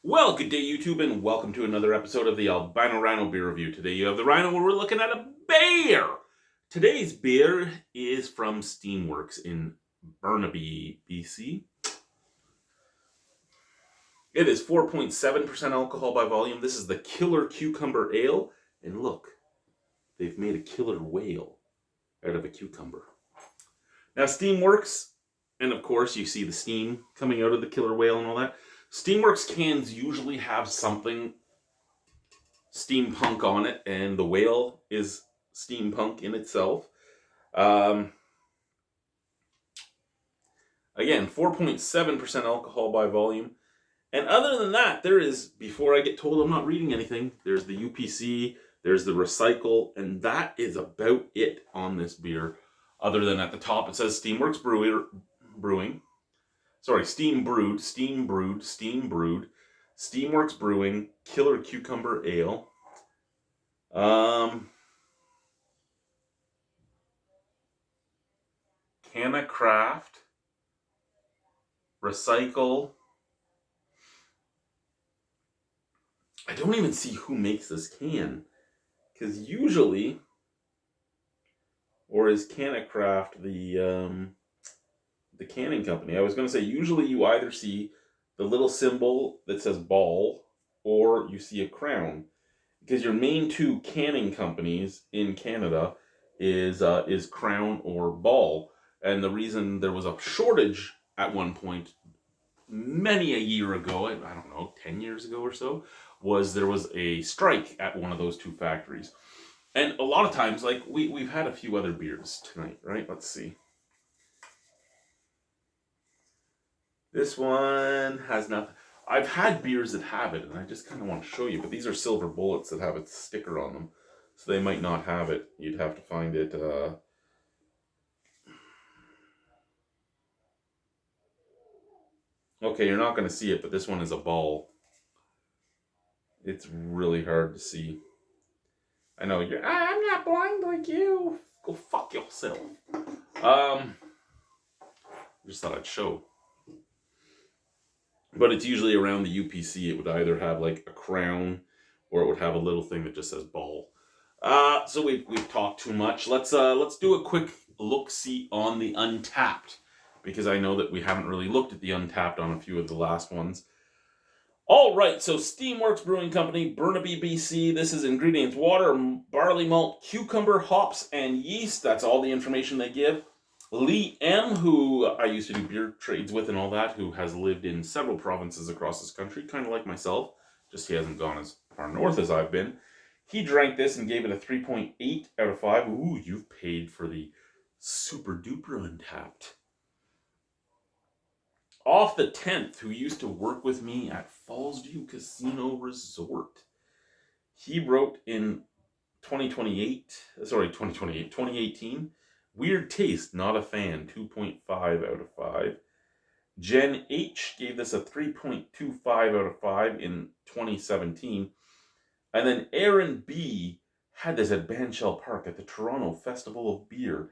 Well, good day, YouTube, and welcome to another episode of the Albino Rhino beer review. Today you have the Rhino where we're looking at a beer. Today's beer is from Steamworks in Burnaby, BC. It is 4.7% alcohol by volume. This is the Killer Cucumber Ale. And look, they've made a killer whale out of a cucumber. Now, Steamworks, and of course you see the steam coming out of the killer whale and all that. Steamworks cans usually have something steampunk on it, and the whale is steampunk in itself. Again, 4.7% alcohol by volume. And other than that, there is, before I get told I'm not reading anything, there's the UPC, there's the recycle, and that is about it on this beer. Other than at the top, it says Steamworks Brewing. Sorry, Steam Brewed, Steamworks Brewing, Killer Cucumber Ale. Canna Craft, Recycle. I don't even see who makes this can, because usually, or is Canna Craft the canning company? I was going to say usually you either see the little symbol that says ball, or you see a crown, because your main two canning companies in Canada is Crown or Ball. And the reason there was a shortage at one point, many a year ago, I don't know, 10 years ago or so, was there was a strike at one of those two factories. And a lot of times, like, we've had a few other beers tonight, right? Let's see. This one has nothing. I've had beers that have it, and I just kind of want to show you, but these are silver bullets that have a sticker on them, so they might not have it. You'd have to find it. Okay, you're not going to see it, but this one is a ball. It's really hard to see. I know you're. I'm not blind like you. Go fuck yourself. Just thought I'd show. But it's usually around the UPC. It would either have like a crown, or it would have a little thing that just says ball. So we've talked too much. Let's do a quick look-see on the Untapped, because I know that we haven't really looked at the Untapped on a few of the last ones. All right, so Steamworks Brewing Company, Burnaby, BC. This is ingredients: water, barley malt, cucumber, hops, and yeast. That's all the information they give. Lee M., who I used to do beer trades with and all that, who has lived in several provinces across this country, kind of like myself, just he hasn't gone as far north as I've been. He drank this and gave it a 3.8 out of 5. Ooh, you've paid for the super duper Untapped. Off the 10th, who used to work with me at Fallsview Casino Resort. He wrote in 2018, Weird Taste, not a fan, 2.5 out of 5. Jen H gave this a 3.25 out of 5 in 2017. And then Aaron B had this at Bandshell Park at the Toronto Festival of Beer,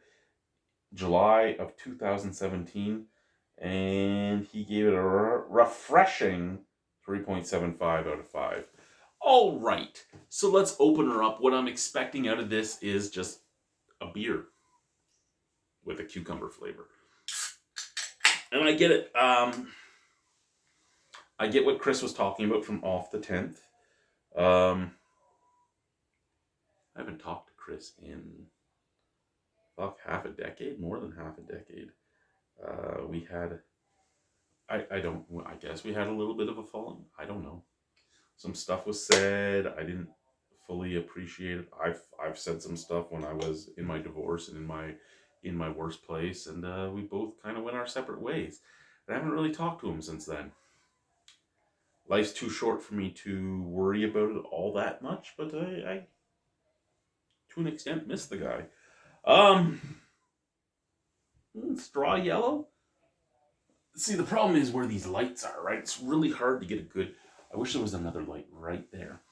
July of 2017. And he gave it a refreshing 3.75 out of 5. All right, so let's open her up. What I'm expecting out of this is just a beer with a cucumber flavor. And I get it. I get what Chris was talking about from off the 10th. I haven't talked to Chris in half a decade, more than half a decade. We had, I guess we had a little bit of a falling. I don't know. Some stuff was said. I didn't fully appreciate it. I've said some stuff when I was in my divorce and in my worst place, and we both kind of went our separate ways. And I haven't really talked to him since then. Life's too short for me to worry about it all that much, but I to an extent, miss the guy. Straw yellow. See, the problem is where these lights are, right? It's really hard to get a good. I wish there was another light right there.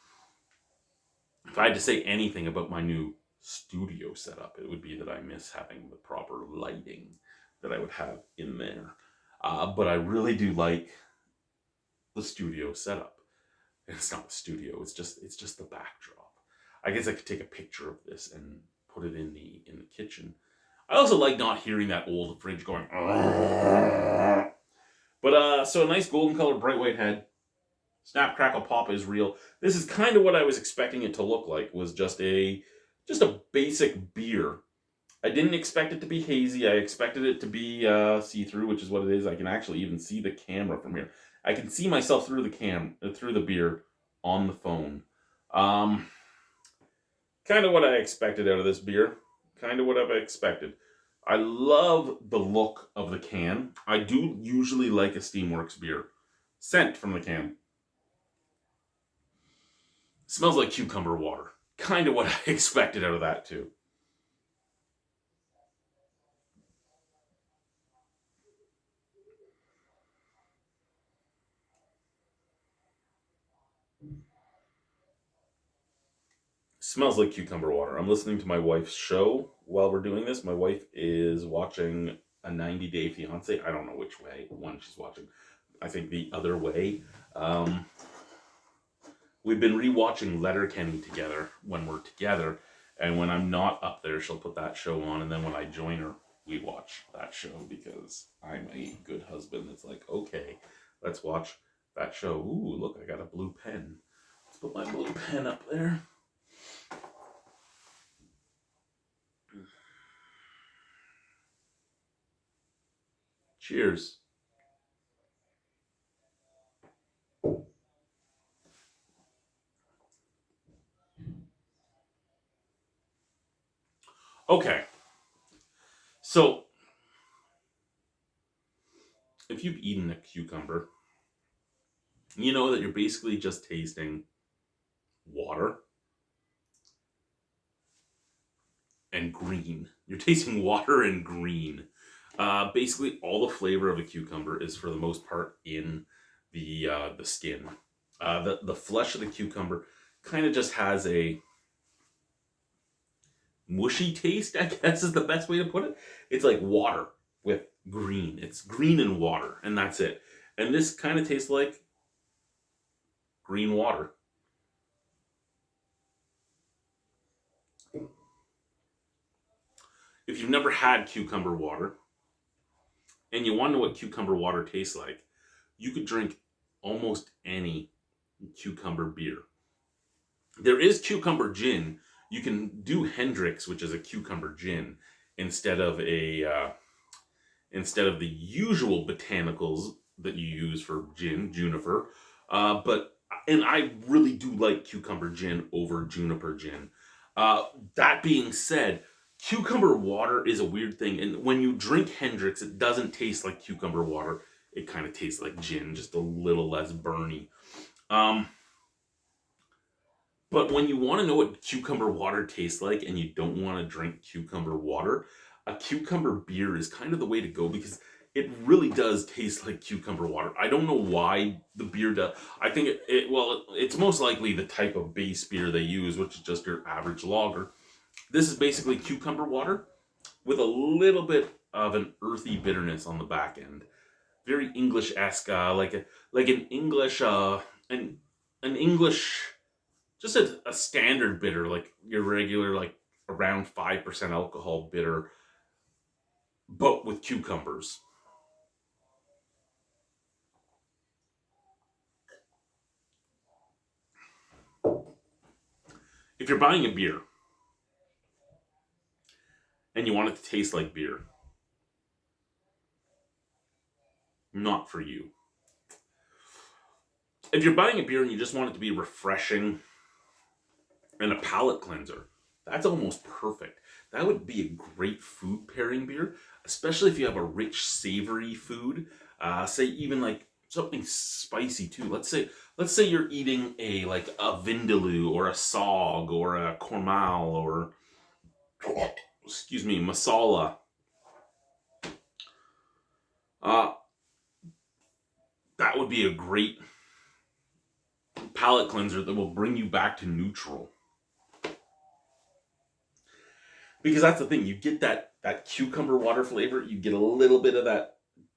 If I had to say anything about my new studio setup, it would be that I miss having the proper lighting that I would have in there. But I really do like the studio setup. And it's not the studio. It's just the backdrop. I guess I could take a picture of this and put it in the kitchen. I also like not hearing that old fridge going. But so a nice golden colored bright white head. Snap Crackle Pop is real. This is kind of what I was expecting it to look like. Was just a basic beer. I didn't expect it to be hazy. I expected it to be see-through, which is what it is. I can actually even see the camera from here. I can see myself through the beer on the phone. Kind of what I expected out of this beer. Kind of what I've expected. I love the look of the can. I do usually like a Steamworks beer. Scent from the can. Smells like cucumber water. Kind of what I expected out of that too. Smells like cucumber water. I'm listening to my wife's show while we're doing this. My wife is watching a 90 Day Fiance. I don't know which one she's watching. I think the other way. We've been rewatching Letterkenny together when we're together, and when I'm not up there, she'll put that show on, and then when I join her, we watch that show because I'm a good husband. It's like, okay, let's watch that show. Ooh, look, I got a blue pen. Let's put my blue pen up there. Cheers. Okay. So, if you've eaten a cucumber, you know that you're basically just tasting water and green. You're tasting water and green. Basically, all the flavor of a cucumber is, for the most part, in the skin. The flesh of the cucumber kind of just has a mushy taste, I guess is the best way to put it. It's like water with green. It's green and water, and that's it. And this kind of tastes like green water. If you've never had cucumber water and you want to know what cucumber water tastes like, you could drink almost any cucumber beer. There is cucumber gin. You can do Hendrick's, which is a cucumber gin, instead of the usual botanicals that you use for gin, juniper. And I really do like cucumber gin over juniper gin. That being said, cucumber water is a weird thing, and when you drink Hendrick's, it doesn't taste like cucumber water. It kind of tastes like gin, just a little less burny. But when you want to know what cucumber water tastes like and you don't want to drink cucumber water, a cucumber beer is kind of the way to go because it really does taste like cucumber water. I don't know why the beer does. I think it's most likely the type of base beer they use, which is just your average lager. This is basically cucumber water with a little bit of an earthy bitterness on the back end. Very English-esque, like an English, an English, just a standard bitter, like your regular, like around 5% alcohol bitter, but with cucumbers. If you're buying a beer and you want it to taste like beer, not for you. If you're buying a beer and you just want it to be refreshing and a palate cleanser, that's almost perfect. That would be a great food pairing beer, especially if you have a rich, savory food. Say even like something spicy too. Let's say you're eating a vindaloo or a sog or a kormal or excuse me, masala. That would be a great palate cleanser that will bring you back to neutral. Because that's the thing, you get that cucumber water flavor, you get a little bit of that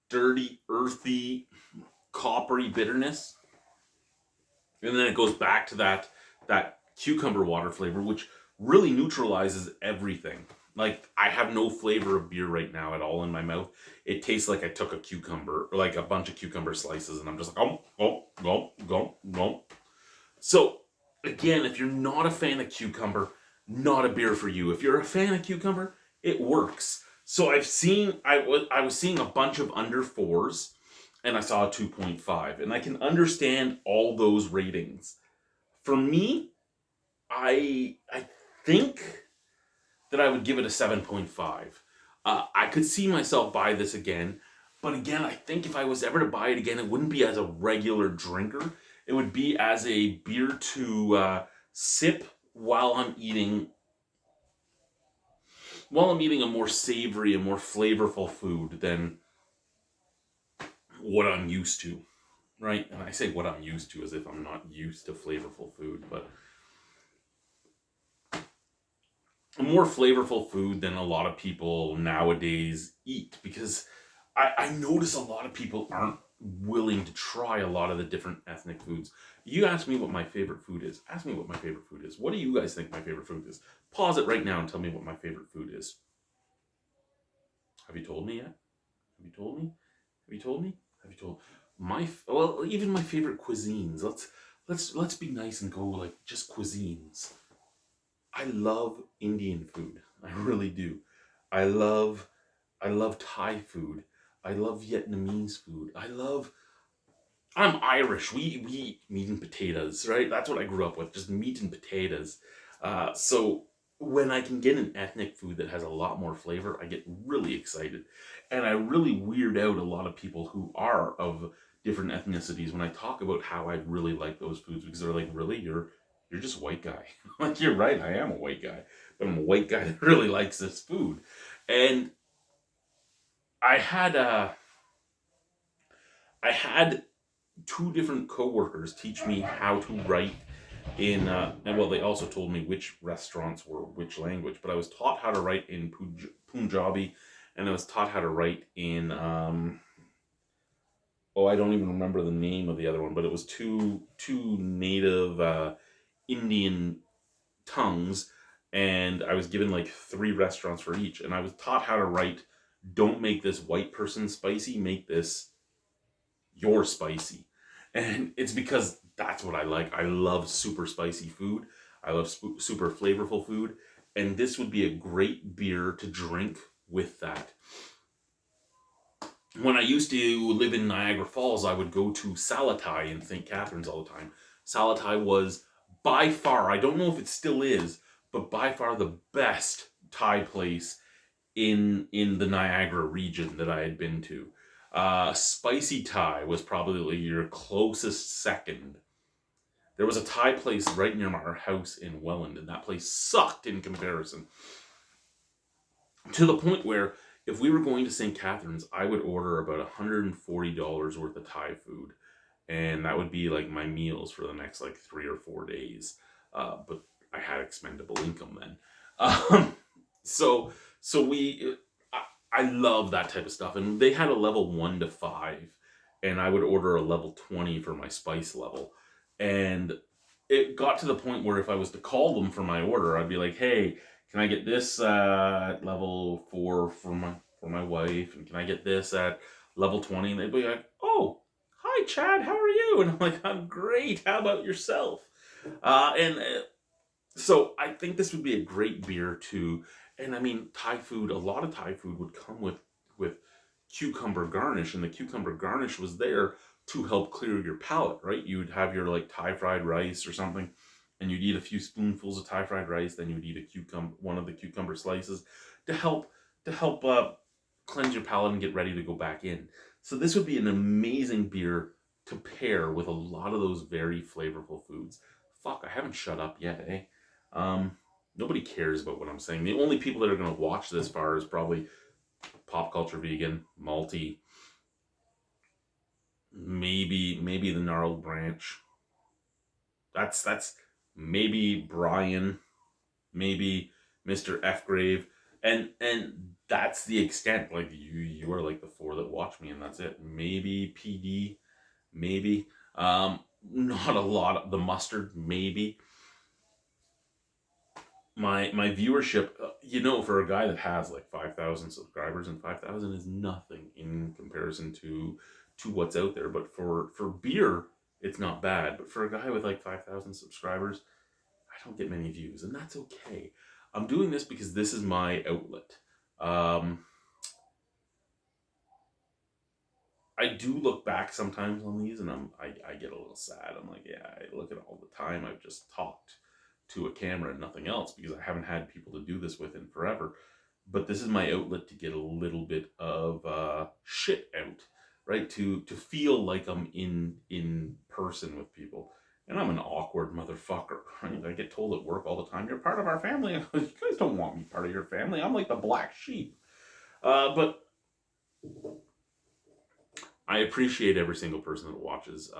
dirty, earthy, coppery bitterness. And then it goes back to that cucumber water flavor, which really neutralizes everything. Like, I have no flavor of beer right now at all in my mouth. It tastes like I took a cucumber, or like a bunch of cucumber slices, and I'm just like, go. So, again, if you're not a fan of cucumber, not a beer for you. If you're a fan of cucumber, it works. So I was seeing a bunch of under fours, and I saw a 2.5, and I can understand all those ratings. For me, I think that I would give it a 7.5. I could see myself buy this again, but again, I think if I was ever to buy it again, it wouldn't be as a regular drinker. It would be as a beer to sip while I'm eating a more savory and more flavorful food than what I'm used to, right? And I say what I'm used to as if I'm not used to flavorful food, but a more flavorful food than a lot of people nowadays eat, because I notice a lot of people aren't willing to try a lot of the different ethnic foods. You ask me what my favorite food is. Ask me what my favorite food is. What do you guys think my favorite food is? Pause it right now and tell me what my favorite food is. Have you told me yet? Have you told me? Have you told me? Have you told well, even my favorite cuisines. Let's be nice and go like just cuisines. I love Indian food. I really do. I love I love Thai food. I love Vietnamese food. I'm Irish. We eat meat and potatoes, right? That's what I grew up with, just meat and potatoes. So when I can get an ethnic food that has a lot more flavor, I get really excited. And I really weird out a lot of people who are of different ethnicities when I talk about how I really like those foods, because they're like, really? You're just a white guy. Like, you're right, I am a white guy. But I'm a white guy that really likes this food. And I had I had two different coworkers teach me how to write and well, they also told me which restaurants were which language, but I was taught how to write in Punjabi, and I was taught how to write in oh, I don't even remember the name of the other one, but it was two native Indian tongues, and I was given like three restaurants for each, and I was taught how to write, don't make this white person spicy, make this your spicy. And it's because that's what I like. I love super spicy food. I love super flavorful food. And this would be a great beer to drink with that. When I used to live in Niagara Falls, I would go to Salatai in St. Catharines all the time. Salatai was by far, I don't know if it still is, but by far the best Thai place in the Niagara region that I had been to. Spicy Thai was probably your closest second. There was a Thai place right near our house in Welland, and that place sucked in comparison. To the point where if we were going to St. Catharines, I would order about $140 worth of Thai food. And that would be like my meals for the next like 3 or 4 days. But I had expendable income then. So so we I love that type of stuff. And they had a level 1 to 5, and I would order a level 20 for my spice level. And it got to the point where if I was to call them for my order, I'd be like, "Hey, can I get this at level 4 for my wife, and can I get this at level 20?" And they'd be like, "Oh, hi Chad, how are you?" And I'm like, "I'm great. How about yourself?" And so I think this would be a great beer too. And I mean, Thai food, a lot of Thai food would come with cucumber garnish, and the cucumber garnish was there to help clear your palate, right? You would have your like Thai fried rice or something, and you'd eat a few spoonfuls of Thai fried rice, then you would eat one of the cucumber slices to help cleanse your palate and get ready to go back in. So this would be an amazing beer to pair with a lot of those very flavorful foods. Fuck, I haven't shut up yet, eh? Nobody cares about what I'm saying. The only people that are going to watch this far is probably Pop Culture Vegan, Malty, maybe the Gnarled Branch. That's maybe Brian, maybe Mr. F Grave, and that's the extent. Like you are like the four that watch me, and that's it. Maybe PD, maybe. not a lot. The mustard, maybe. My viewership, for a guy that has like 5,000 subscribers, and 5,000 is nothing in comparison to what's out there. But for beer, it's not bad. But for a guy with like 5,000 subscribers, I don't get many views, and that's okay. I'm doing this because this is my outlet. I do look back sometimes on these, and I get a little sad. I'm like, yeah, I look at all the time I've just talked to a camera and nothing else, because I haven't had people to do this with in forever. But this is my outlet to get a little bit of shit out, right? To feel like I'm in person with people. And I'm an awkward motherfucker, right? I get told at work all the time, "You're part of our family." You guys don't want me part of your family. I'm like the black sheep. But I appreciate every single person that watches.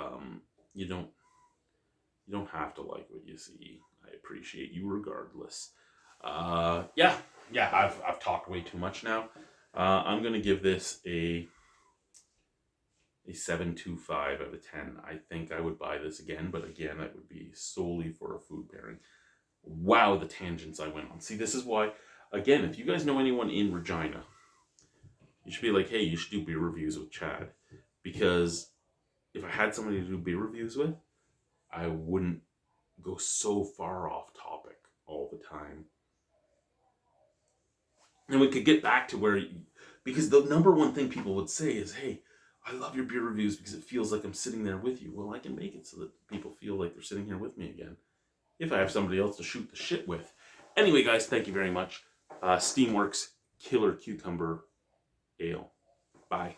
You don't you don't have to like what you see. I appreciate you regardless. Yeah, yeah. I've talked way too much now. I'm gonna give this a 7.25 out of 10. I think I would buy this again, but again, it would be solely for a food pairing. Wow, the tangents I went on. See, this is why. Again, if you guys know anyone in Regina, you should be like, hey, you should do beer reviews with Chad, because if I had somebody to do beer reviews with, I wouldn't go so far off topic all the time. And we could get back to where, because the number one thing people would say is, hey, I love your beer reviews because it feels like I'm sitting there with you. Well, I can make it so that people feel like they're sitting here with me again, if I have somebody else to shoot the shit with. Anyway, guys, thank you very much. Steamworks Killer Cucumber Ale. Bye.